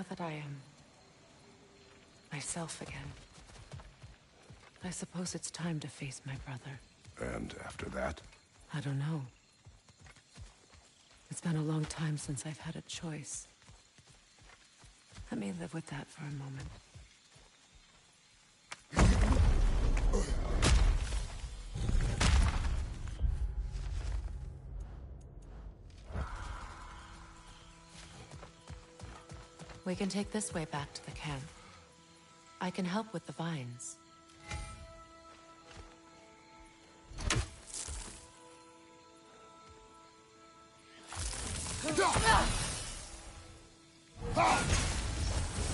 that I am myself again, I suppose it's time to face my brother. And after that? I don't know. It's been a long time since I've had a choice. Let me live with that for a moment. We can take this way back to the camp. I can help with the vines.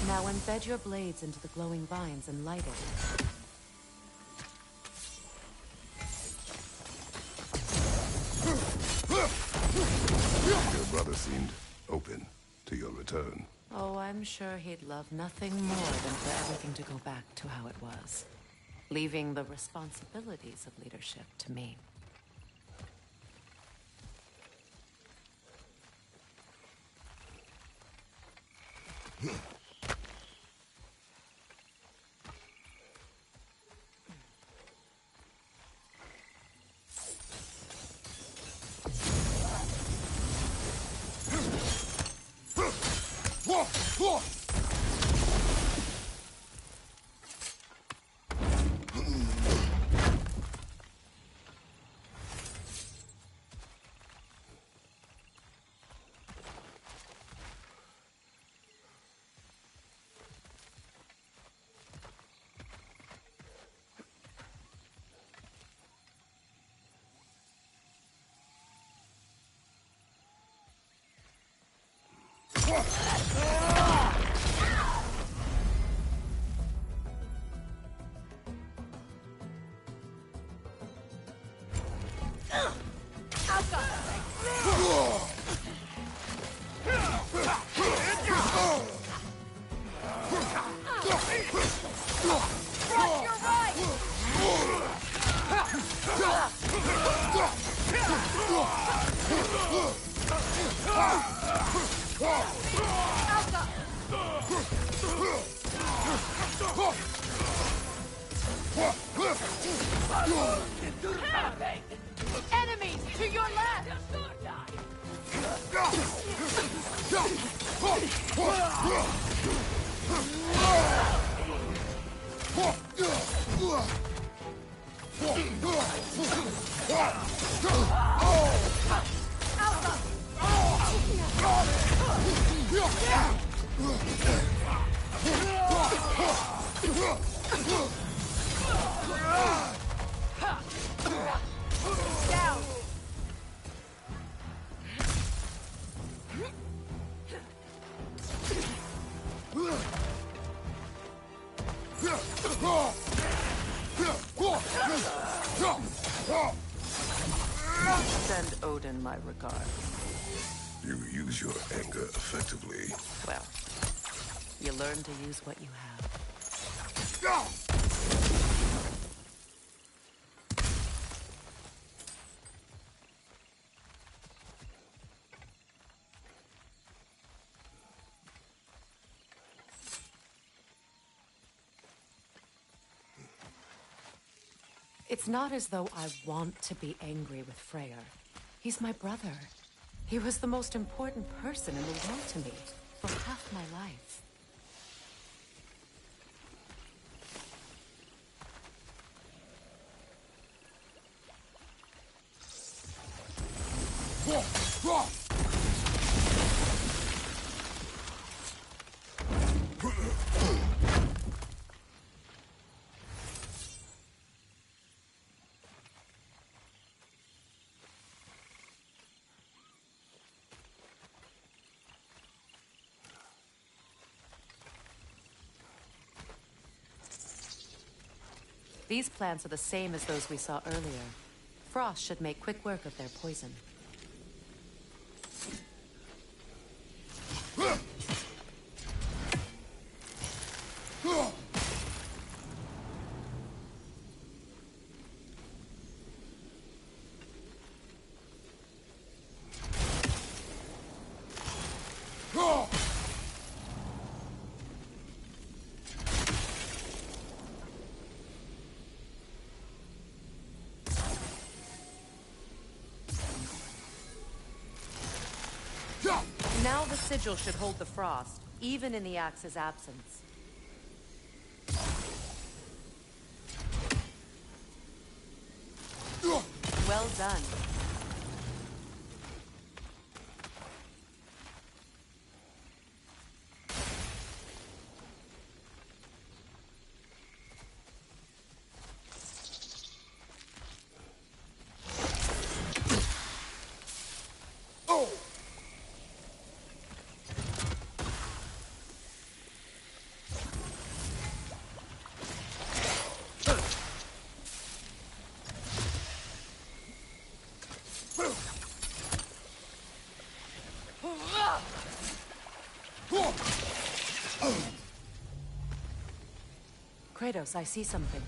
Now embed your blades into the glowing vines and light it. Your brother seemed open to your return. Oh, I'm sure he'd love nothing more than for everything to go back to how it was, leaving the responsibilities of leadership to me. Enemies to your left! Down! Send Odin my regards. You use your anger effectively. Well, you learn to use what you have. It's not as though I want to be angry with Freyr. He's my brother. He was the most important person in the world to me for half my life. These plants are the same as those we saw earlier. Frost should make quick work of their poison. Now the sigil should hold the frost, even in the axe's absence. Well done. Kratos, I see something.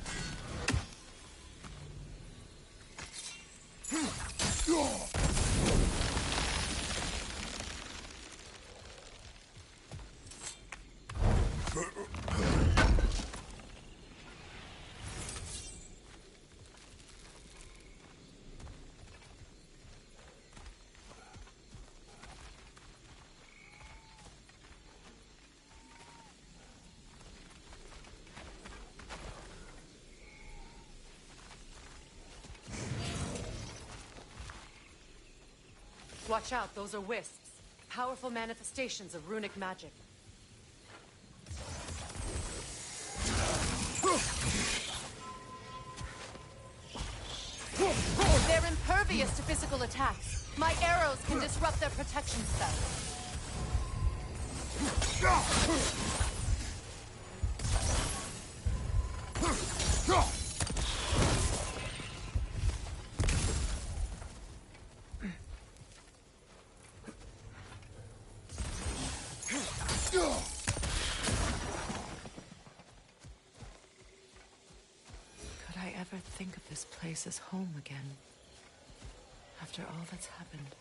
Watch out, those are wisps. Powerful manifestations of runic magic. They're impervious to physical attacks. My arrows can disrupt their protection spells. Could I ever think of this place as home again? After all that's happened.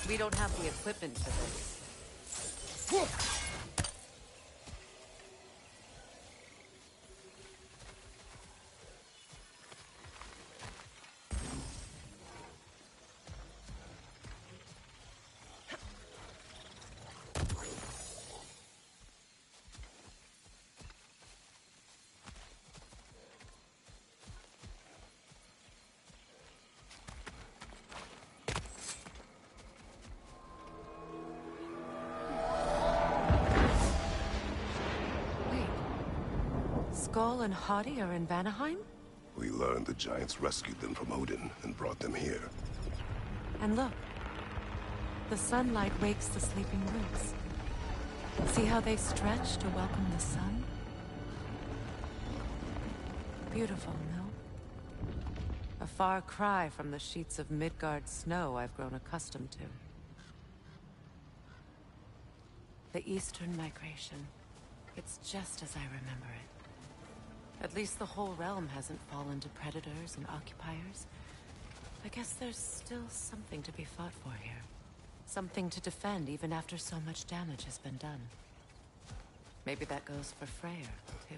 We don't have the equipment for this. Skull and Hati are in Vanaheim? We learned the giants rescued them from Odin and brought them here. And look. The sunlight wakes the sleeping roots. See how they stretch to welcome the sun? Beautiful, no? A far cry from the sheets of Midgard snow I've grown accustomed to. The Eastern Migration. It's just as I remember it. At least the whole realm hasn't fallen to predators and occupiers. I guess there's still something to be fought for here. Something to defend even after so much damage has been done. Maybe that goes for Freyr, too.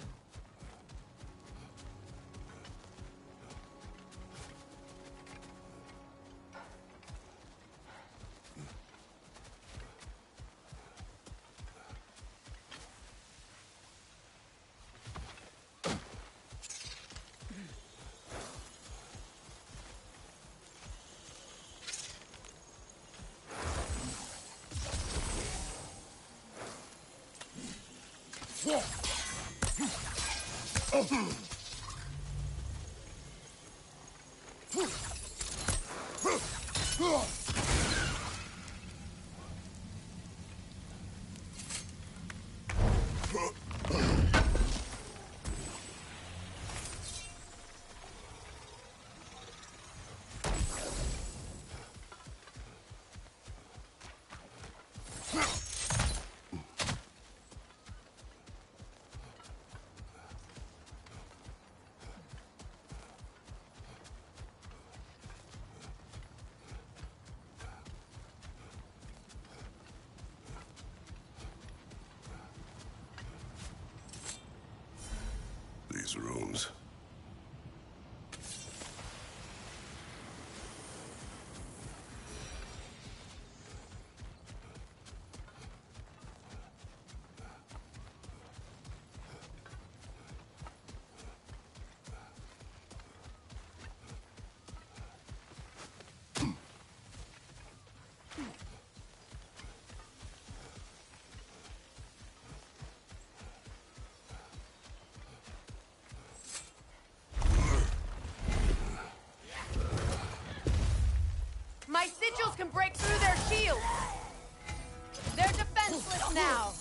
These rooms. My sigils can break through their shields! They're defenseless now!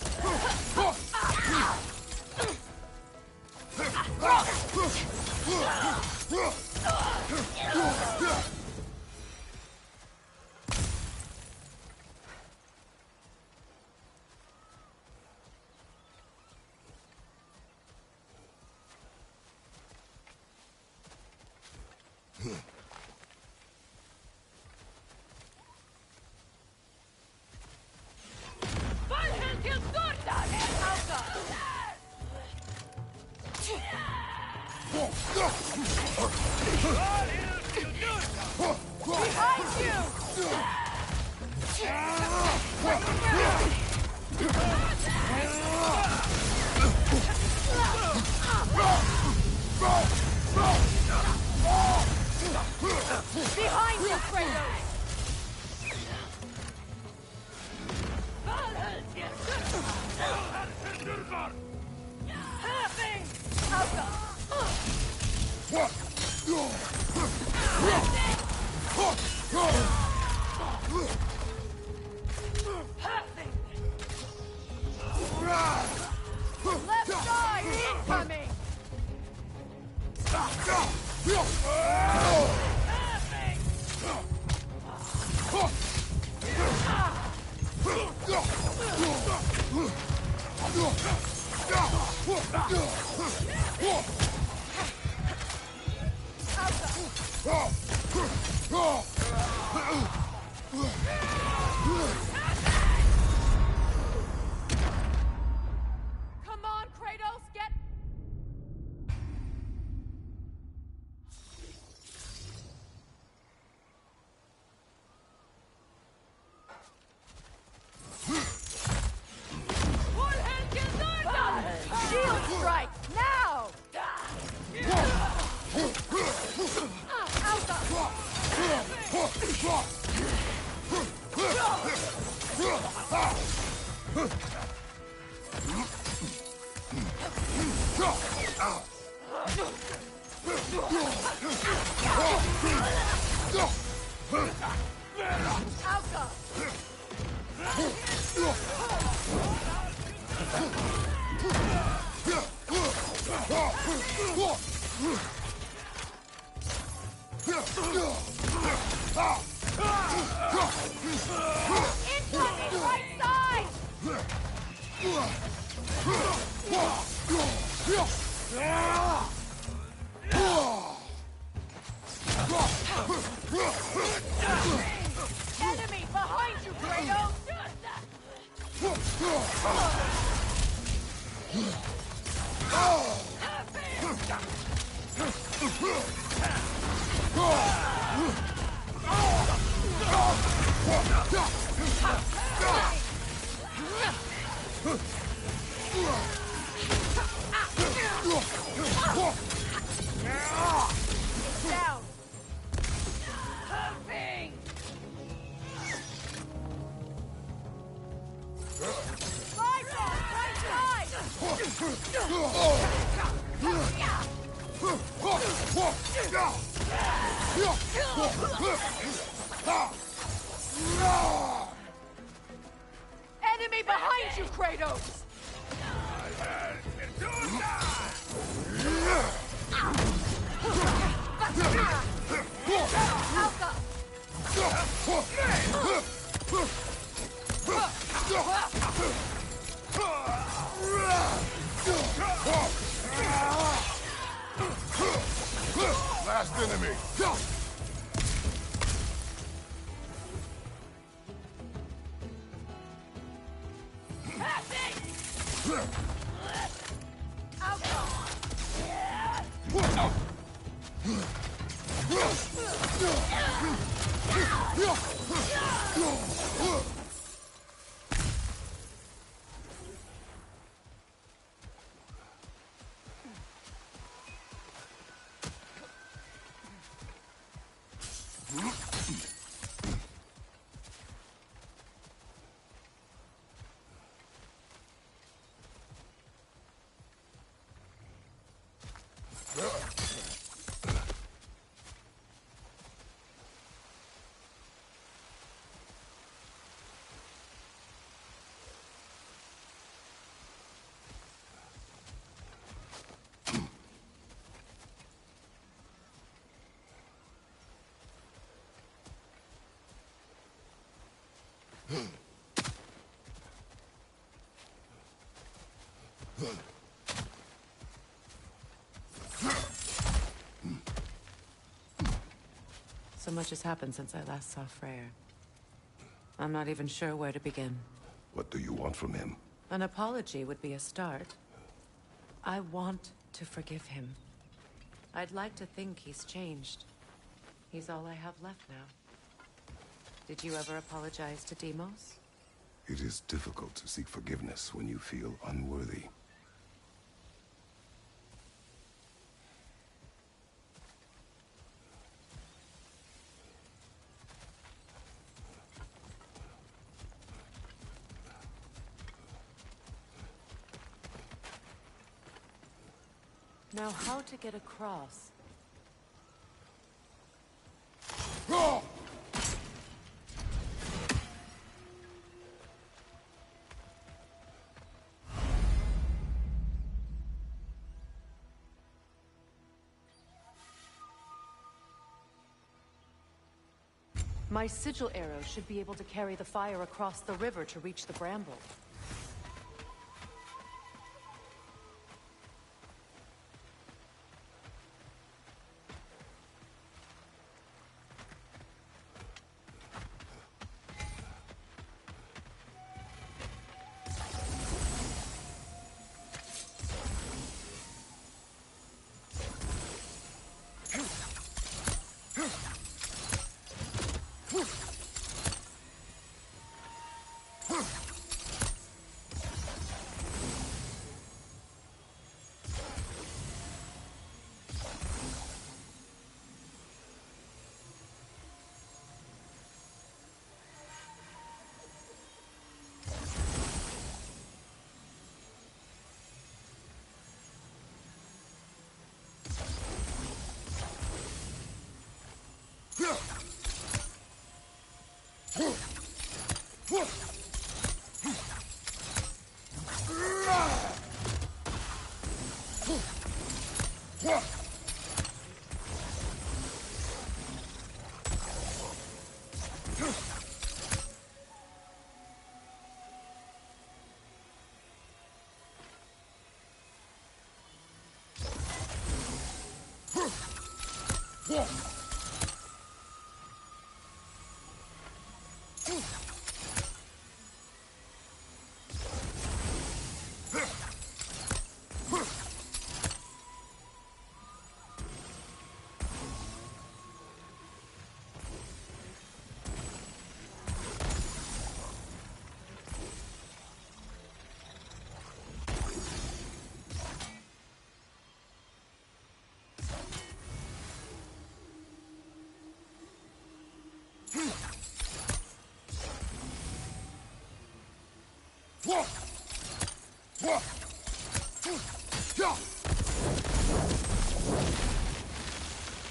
Behind you! Behind you, Kratos! Left side incoming! Come on, Kratos, get... Shield strike, now! Incoming right side! Enemy behind you, Kratos! It's down! Right side! Enemy behind you, Kratos! Last enemy. So much has happened since I last saw Freyr. I'm not even sure where to begin. What do you want from him? An apology would be a start. I want to forgive him. I'd like to think he's changed. He's all I have left now. Did you ever apologize to Deimos? It is difficult to seek forgiveness when you feel unworthy. Now, how to get across? My sigil arrow should be able to carry the fire across the river to reach the bramble.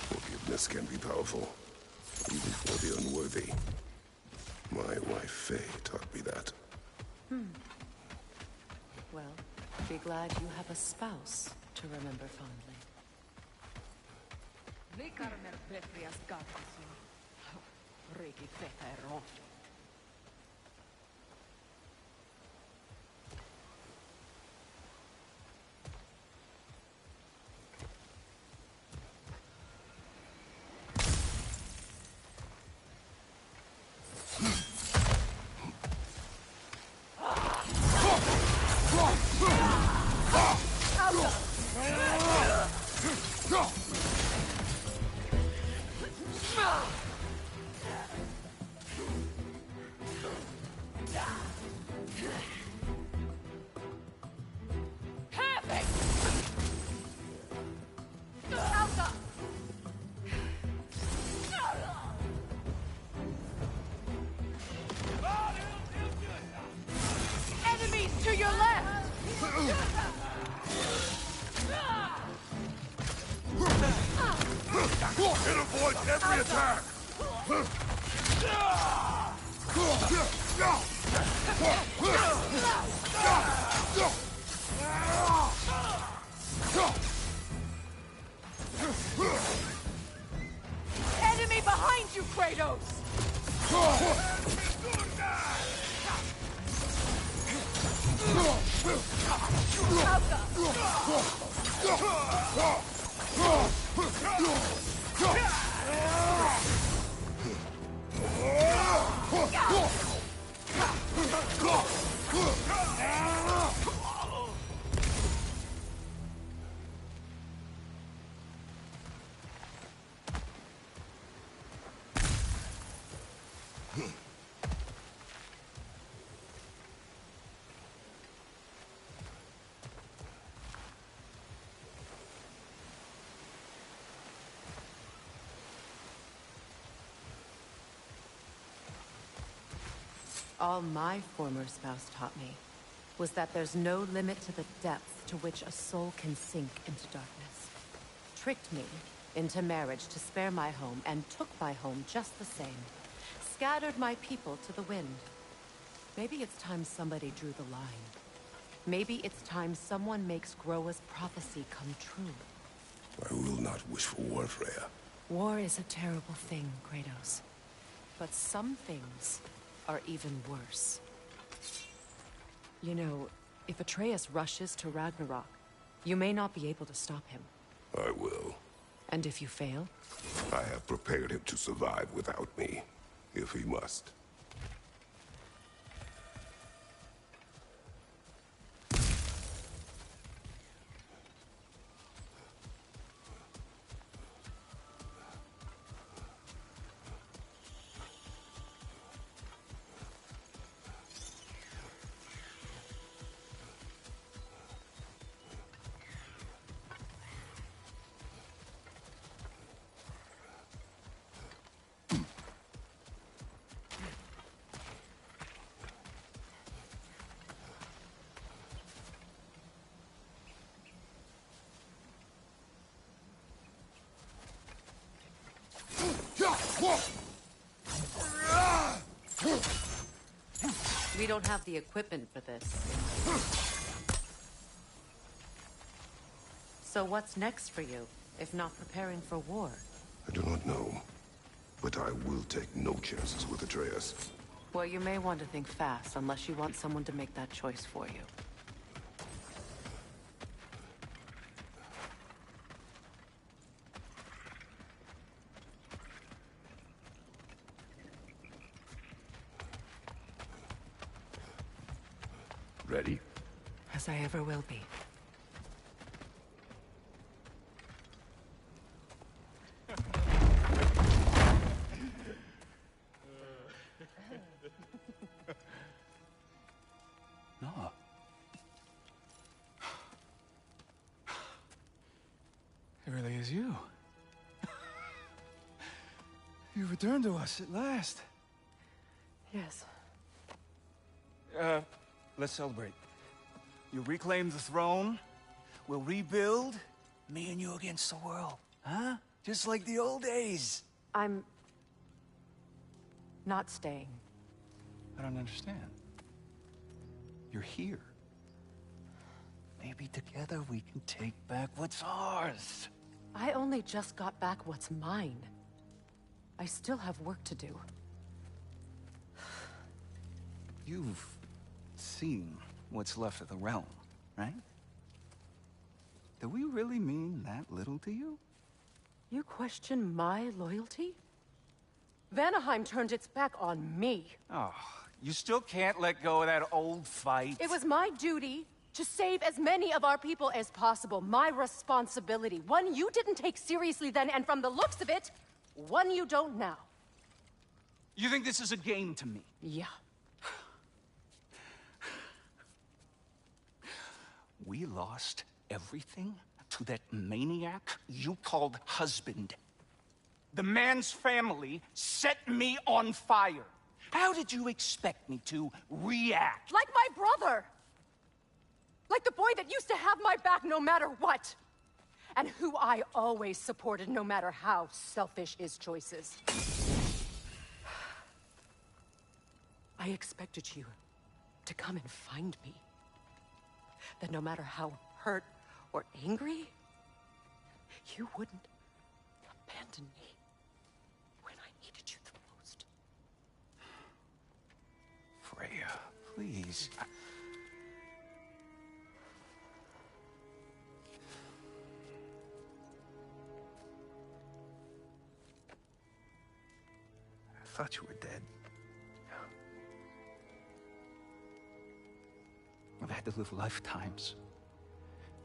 Forgiveness can be powerful, even for the unworthy. My wife Faye taught me that. Well, be glad you have a spouse to remember fondly. Enemies to your left! It avoids every attack! Enemy behind you, Kratos! All my former spouse taught me was that there's no limit to the depth to which a soul can sink into darkness. Tricked me into marriage to spare my home, and took my home just the same. Scattered my people to the wind. Maybe it's time somebody drew the line. Maybe it's time someone makes Groa's prophecy come true. I will not wish for war, Freya. War is a terrible thing, Kratos. But some things are even worse. You know, if Atreus rushes to Ragnarok, you may not be able to stop him. I will. And if you fail? I have prepared him to survive without me, if he must. We don't have the equipment for this. So what's next for you, if not preparing for war? I do not know, but I will take no chances with Atreus. Well, you may want to think fast, unless you want someone to make that choice for you. Ready? As I ever will be. No. It really is you. You returned to us at last. Yes. Let's celebrate. You reclaim the throne. We'll rebuild. Me and you against the world. Huh? Just like the old days. I'm... not staying. I don't understand. You're here. Maybe together we can take back what's ours. I only just got back what's mine. I still have work to do. You've seen what's left of the realm, right? Do we really mean that little to you? You question my loyalty? Vanaheim turned its back on me. Oh, you still can't let go of that old fight. It was my duty to save as many of our people as possible. My responsibility. One you didn't take seriously then, and from the looks of it, one you don't now. You think this is a game to me? Yeah. We lost everything to that maniac you called husband. The man's family set me on fire. How did you expect me to react? Like my brother! Like the boy that used to have my back no matter what! And who I always supported no matter how selfish his choices. I expected you to come and find me. That no matter how hurt or angry, you wouldn't abandon me when I needed you the most. Freya, please. I thought you were dead. I've had to live lifetimes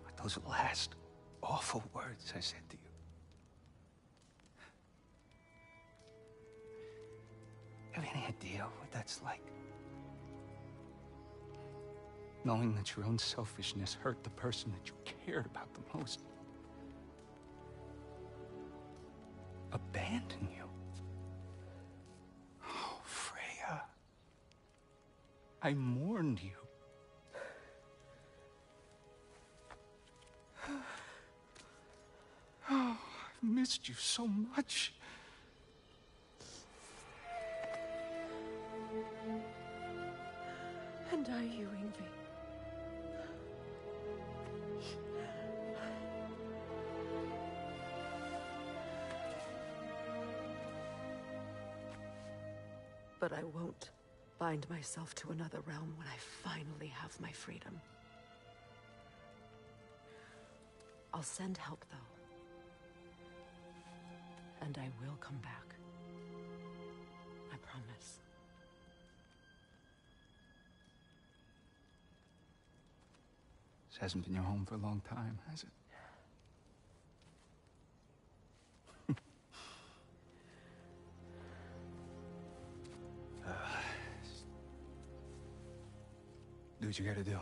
with those last awful words I said to you. Have any idea what that's like? Knowing that your own selfishness hurt the person that you cared about the most. Abandon you. Oh, Freya. I mourned you. Oh, I've missed you so much. And are you, Yngvi? But I won't bind myself to another realm when I finally have my freedom. I'll send help, though. And I will come back. I promise. This hasn't been your home for a long time, has it? Do what you gotta do.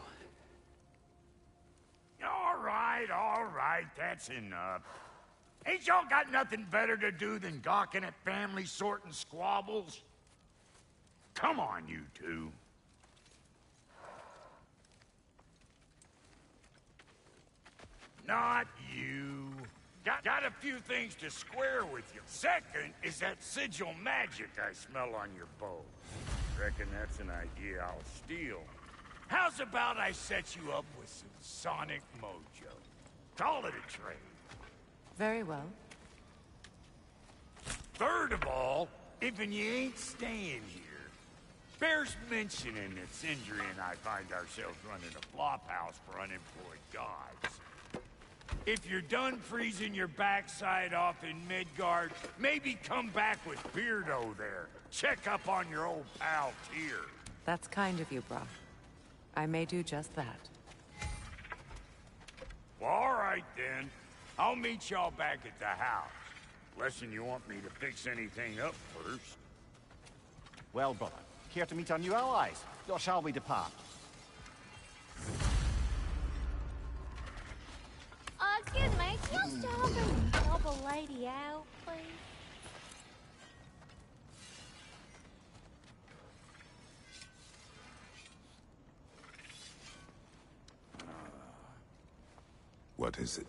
All right, that's enough. Ain't y'all got nothing better to do than gawking at family sorting squabbles? Come on, you two. Not you. Got a few things to square with you. Second is that sigil magic I smell on your bow. Reckon that's an idea I'll steal. How's about I set you up with some sonic mojo? Call it a trade. Very well. Third of all, if you ain't staying here, bears mentioning that Sindri and I find ourselves running a flop house for unemployed gods. If you're done freezing your backside off in Midgard, maybe come back with Beardo there. Check up on your old pal Tyr. That's kind of you, Brock. I may do just that. Well, all right then. I'll meet y'all back at the house. Lesson you want me to fix anything up first. Well, brother, care to meet our new allies? Or shall we depart? Excuse me, can you stop and help a lady out, please? What is it?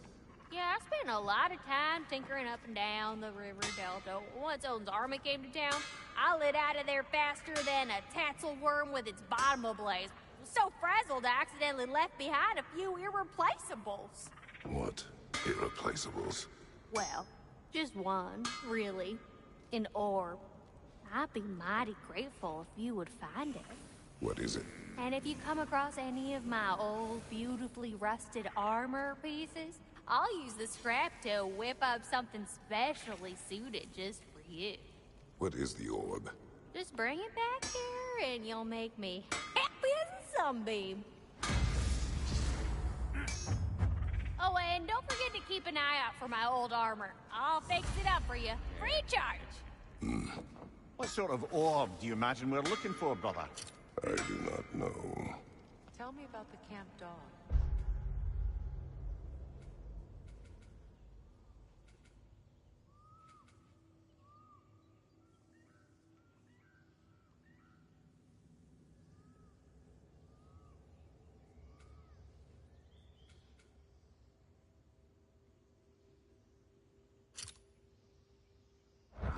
Yeah, I spent a lot of time tinkering up and down the river delta. Once Odin's army came to town, I lit out of there faster than a tassel worm with its bottom ablaze. So frazzled, I accidentally left behind a few irreplaceables. What? Irreplaceables? Well, just one, really. An orb. I'd be mighty grateful if you would find it. What is it? And if you come across any of my old, beautifully rusted armor pieces, I'll use the scrap to whip up something specially suited just for you. What is the orb? Just bring it back here and you'll make me happy as a sunbeam. Oh, and don't forget to keep an eye out for my old armor. I'll fix it up for you, free of charge. What sort of orb do you imagine we're looking for, brother? I do not know. Tell me about the camp dog.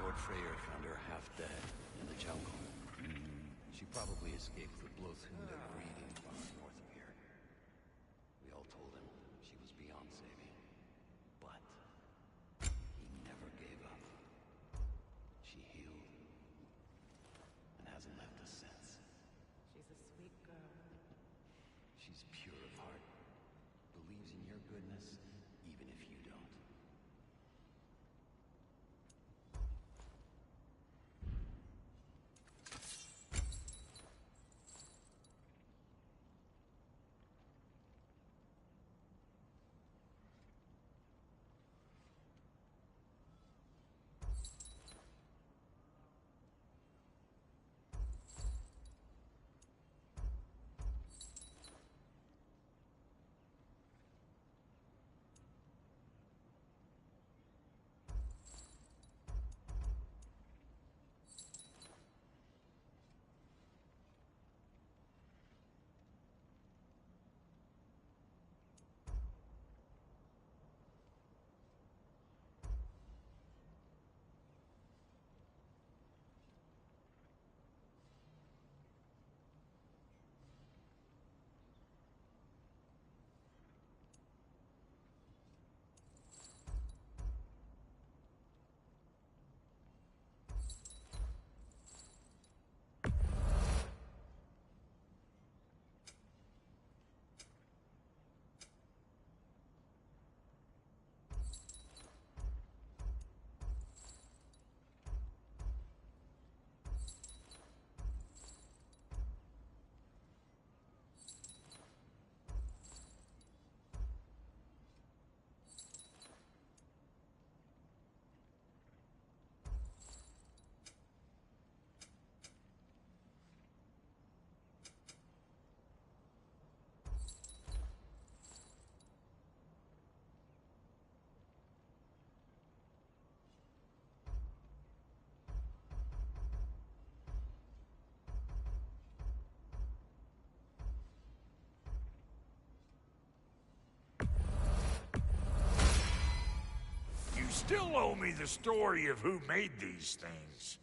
Lord Freyr found her half dead in the jungle. She probably escaped the Blothunda breeding farm north of here. We all told him she was beyond saving. But he never gave up. She healed and hasn't left us since. She's a sweet girl. She's pure of heart, believes in your goodness, even if you don't. still owe me the story of who made these things.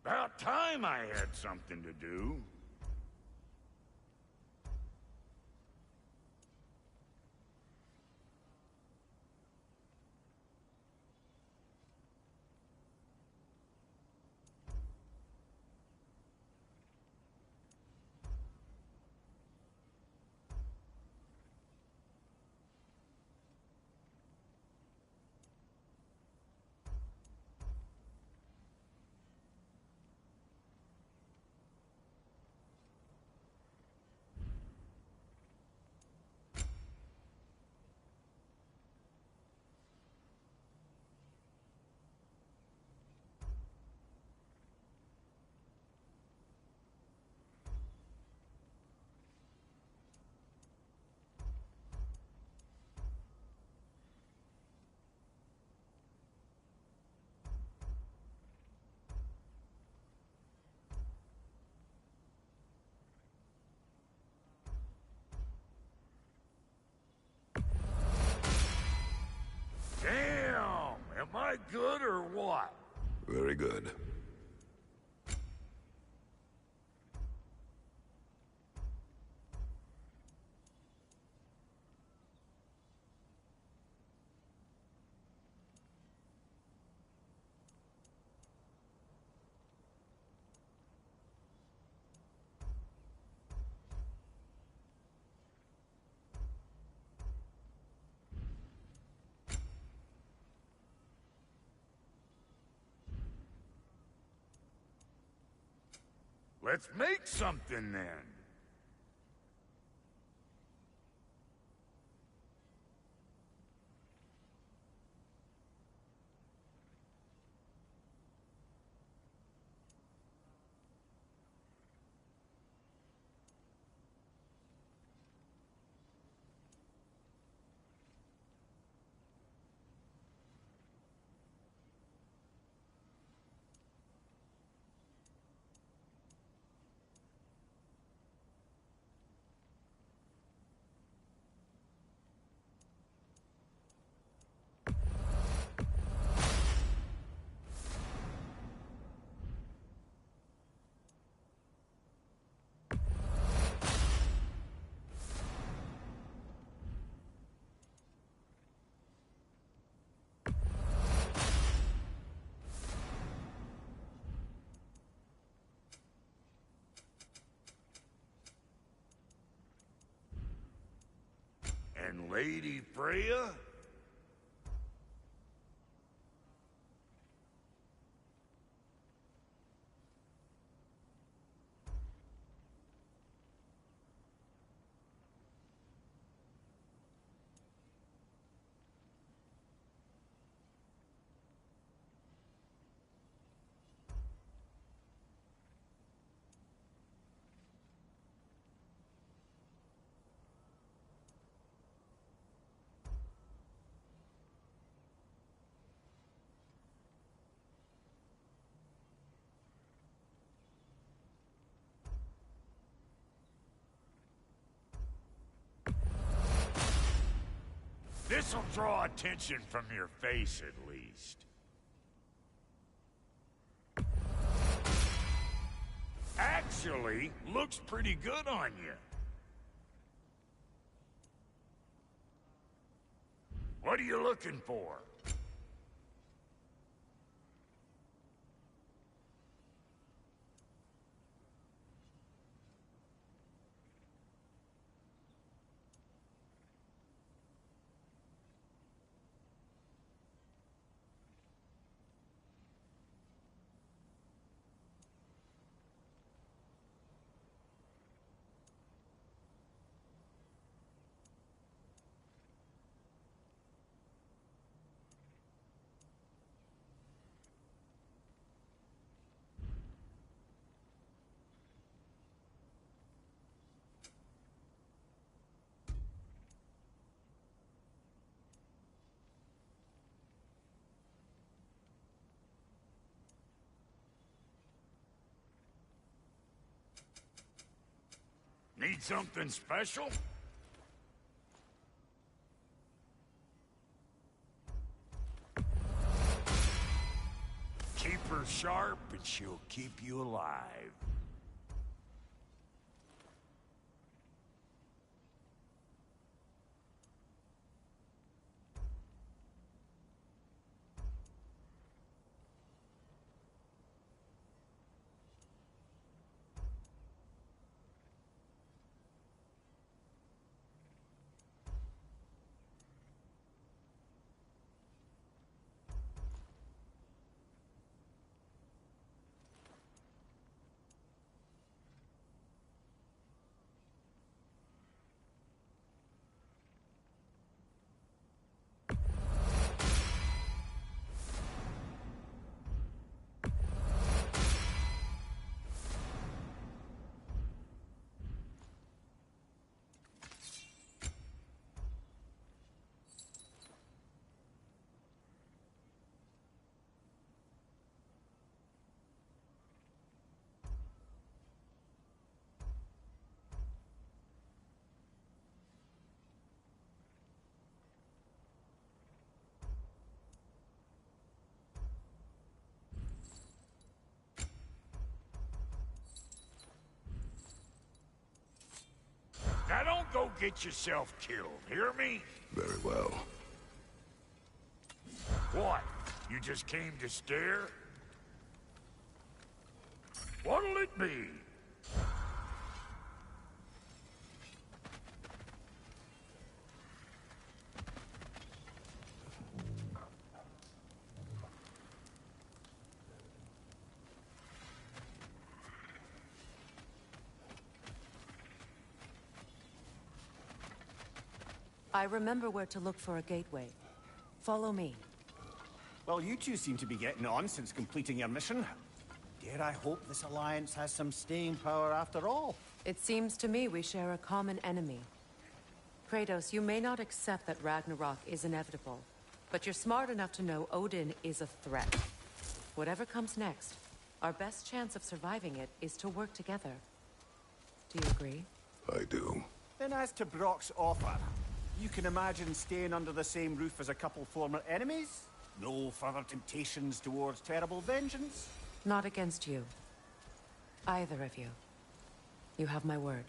About time I had something to do. Damn! Am I good or what? Very good. Let's make something then. And Lady Freya? This'll draw attention from your face, at least. Actually, looks pretty good on you. What are you looking for? Need something special? Keep her sharp and she'll keep you alive. Now don't go get yourself killed, hear me? Very well. What? You just came to stare? What'll it be? I remember where to look for a gateway. Follow me. Well, you two seem to be getting on since completing your mission. Dare I hope this alliance has some staying power after all? It seems to me we share a common enemy. Kratos, you may not accept that Ragnarok is inevitable, but you're smart enough to know Odin is a threat. Whatever comes next, our best chance of surviving it is to work together. Do you agree? I do. Then as to Brock's offer, you can imagine staying under the same roof as a couple former enemies? No further temptations towards terrible vengeance? Not against you. Either of you. You have my word.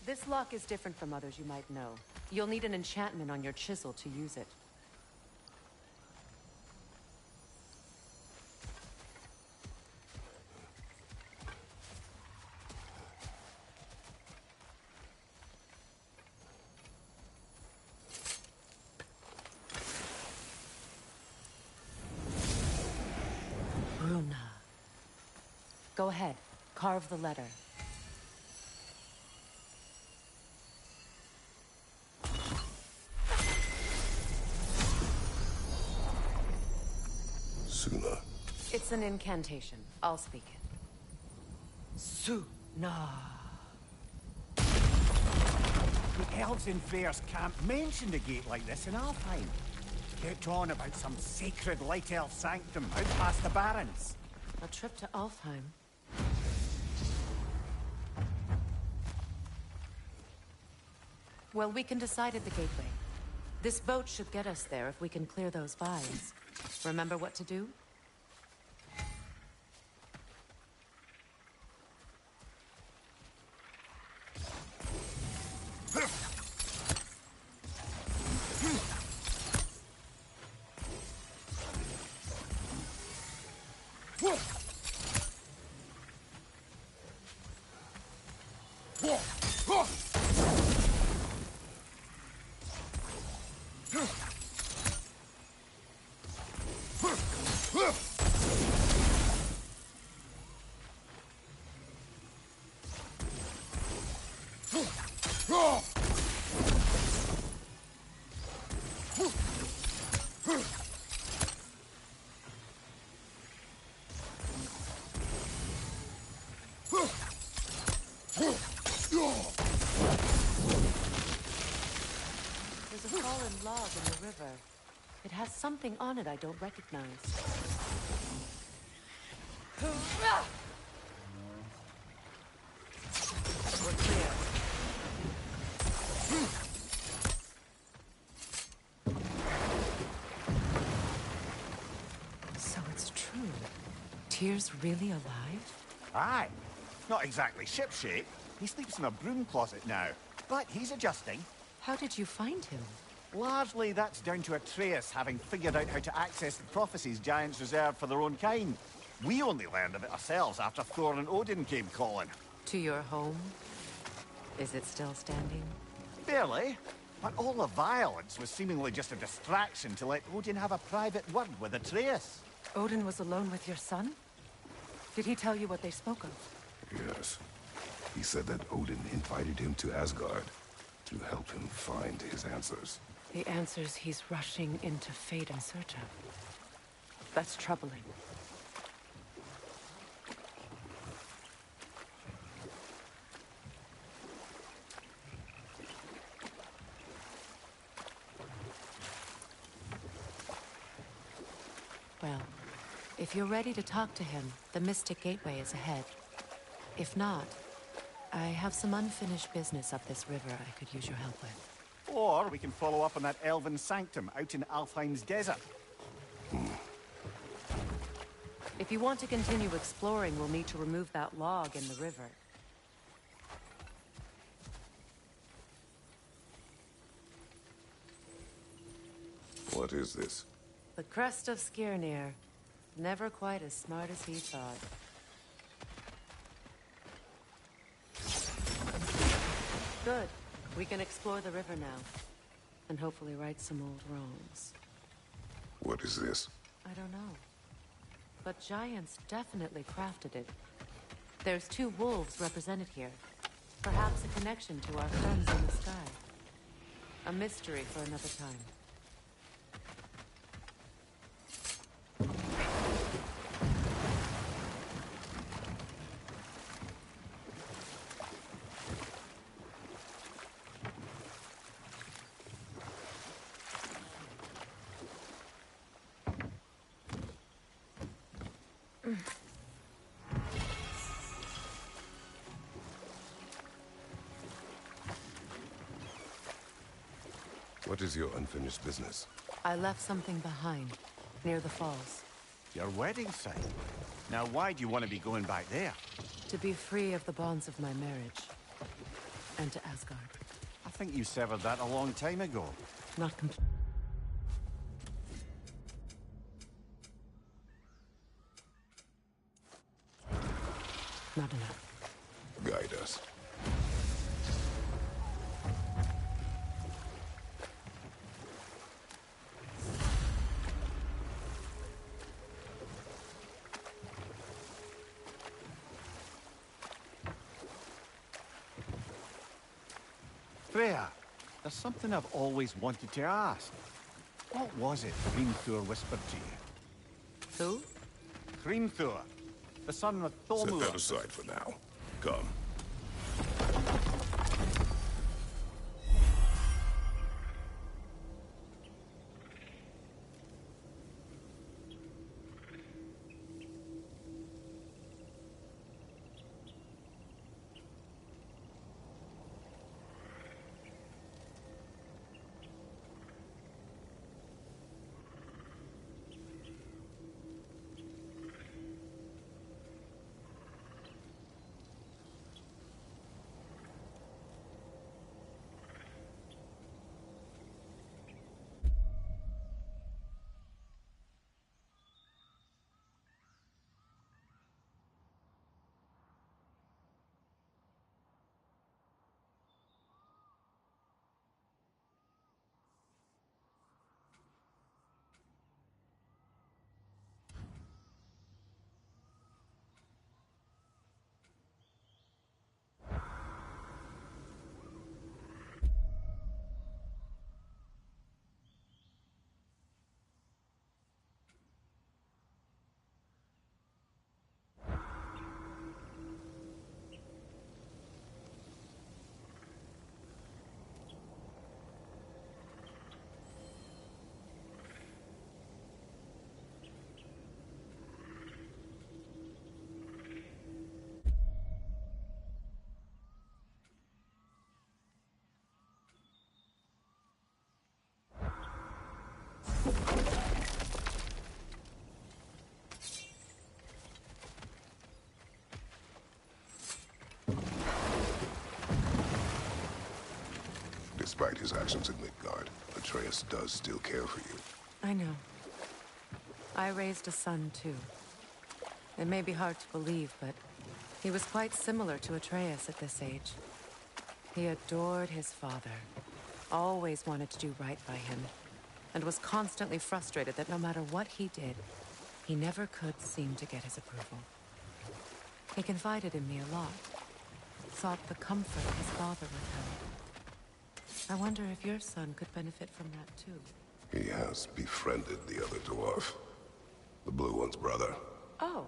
This lock is different from others you might know. You'll need an enchantment on your chisel to use it. Runa. Go ahead. Carve the letter. Suna. It's an incantation. I'll speak it. Suna. The elves in Freyr's camp mentioned a gate like this in Alfheim. Kept on about some sacred light elf sanctum out past the barrens. A trip to Alfheim. Well, we can decide at the gateway. This boat should get us there if we can clear those vines. Remember what to do? There's a fallen log in the river. It has something on it I don't recognize. We're clear. So it's true. Tyr's really alive? Aye. Not exactly shipshape. He sleeps in a broom closet now. But he's adjusting. How did you find him? Largely, that's down to Atreus having figured out how to access the prophecies giants reserved for their own kind. We only learned of it ourselves after Thor and Odin came calling. To your home? Is it still standing? Barely. But all the violence was seemingly just a distraction to let Odin have a private word with Atreus. Odin was alone with your son? Did he tell you what they spoke of? Yes. He said that Odin invited him to Asgard to help him find his answers. The answers he's rushing into fate in search of. That's troubling. Well, if you're ready to talk to him, the Mystic Gateway is ahead. If not, I have some unfinished business up this river I could use your help with. Or we can follow up on that elven sanctum out in Alfheim's desert. If you want to continue exploring, we'll need to remove that log in the river. What is this? The crest of Skirnir. Never quite as smart as he thought. Good. We can explore the river now. And hopefully right some old wrongs. What is this? I don't know. But giants definitely crafted it. There's two wolves represented here. Perhaps a connection to our friends in the sky. A mystery for another time. What is your unfinished business? I left something behind, near the falls. Your wedding site? Now why do you want to be going back there? To be free of the bonds of my marriage. And to Asgard. I think you severed that a long time ago. Not complete. Not enough. Guide us. Freya, there's something I've always wanted to ask. What was it Hrimthur whispered to you? Who? Hrimthur, the son of Set Thormur. that aside for now. Come. Despite his actions in Midgard, Atreus does still care for you. I know. I raised a son, too. It may be hard to believe, but he was quite similar to Atreus at this age. He adored his father, always wanted to do right by him, and was constantly frustrated that no matter what he did, he never could seem to get his approval. He confided in me a lot, sought the comfort his father withheld. I wonder if your son could benefit from that, too. He has befriended the other dwarf. The blue one's brother. Oh.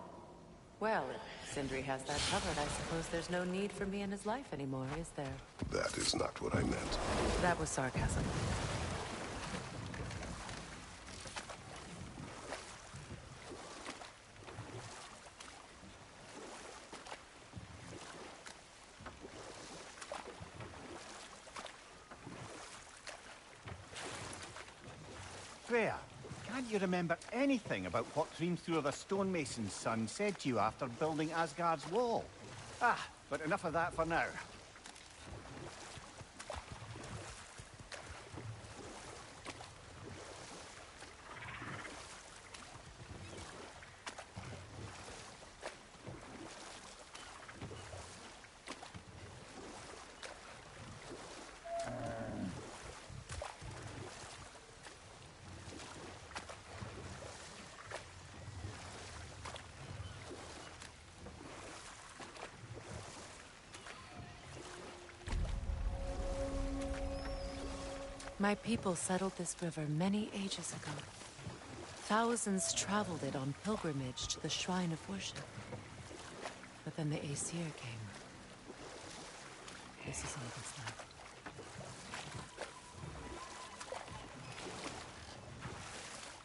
Well, if Sindri has that covered, I suppose there's no need for me in his life anymore, is there? That is not what I meant. That was sarcasm. Freya, can't you remember anything about what Hrimthur the stonemason's son said to you after building Asgard's wall? Ah, but enough of that for now. My people settled this river many ages ago. Thousands traveled it on pilgrimage to the shrine of worship. But then the Aesir came. This is all that's left.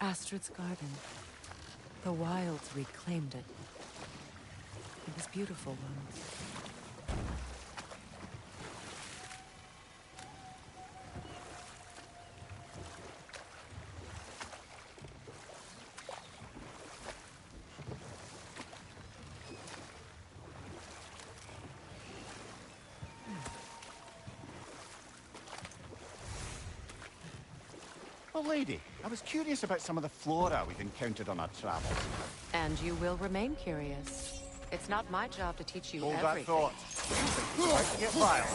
Astrid's garden. The wilds reclaimed it. was beautiful once. Oh, lady, I was curious about some of the flora we've encountered on our travels. And you will remain curious. It's not my job to teach you Hold everything. that thought. About to get violent.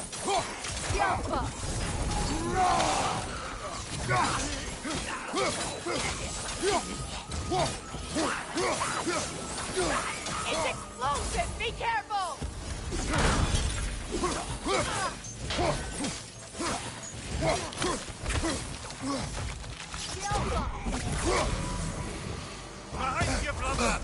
It's explosive! Be careful! Behind you, brother!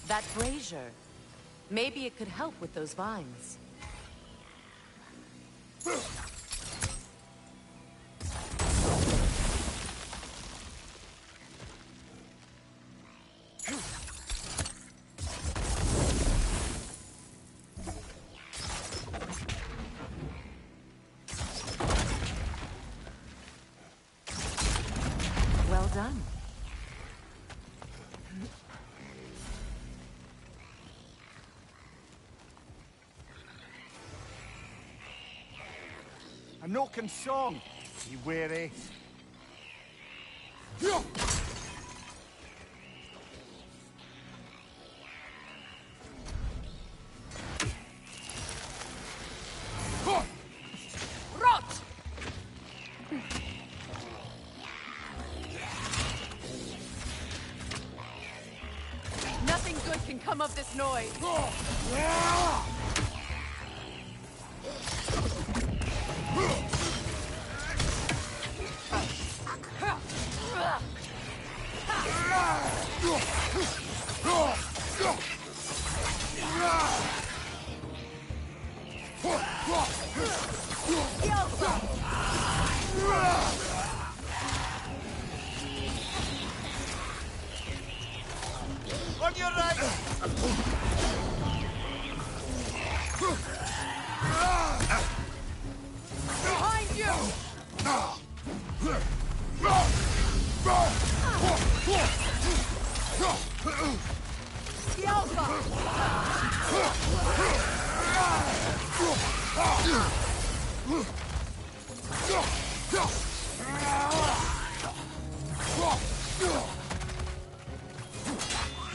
That brazier. Maybe it could help with those vines. Well done. A Noken song. Be wary. Rot! Nothing good can come of this noise. On your right! Behind you!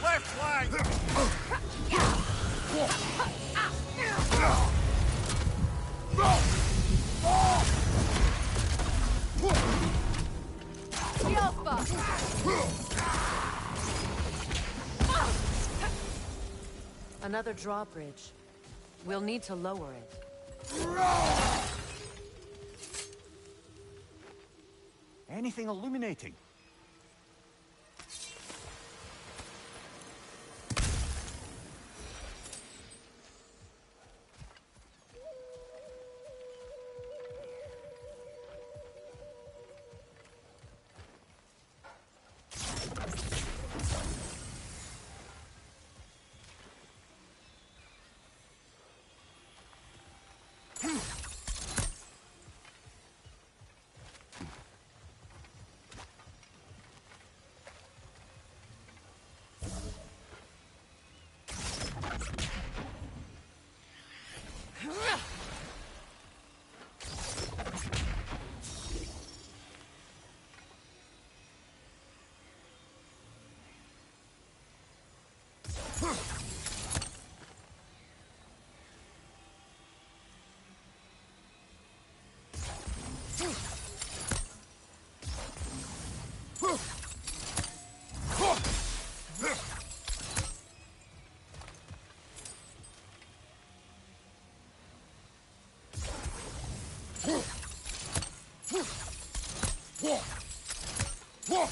Left flank! Another drawbridge. We'll need to lower it. Anything illuminating? Whoa!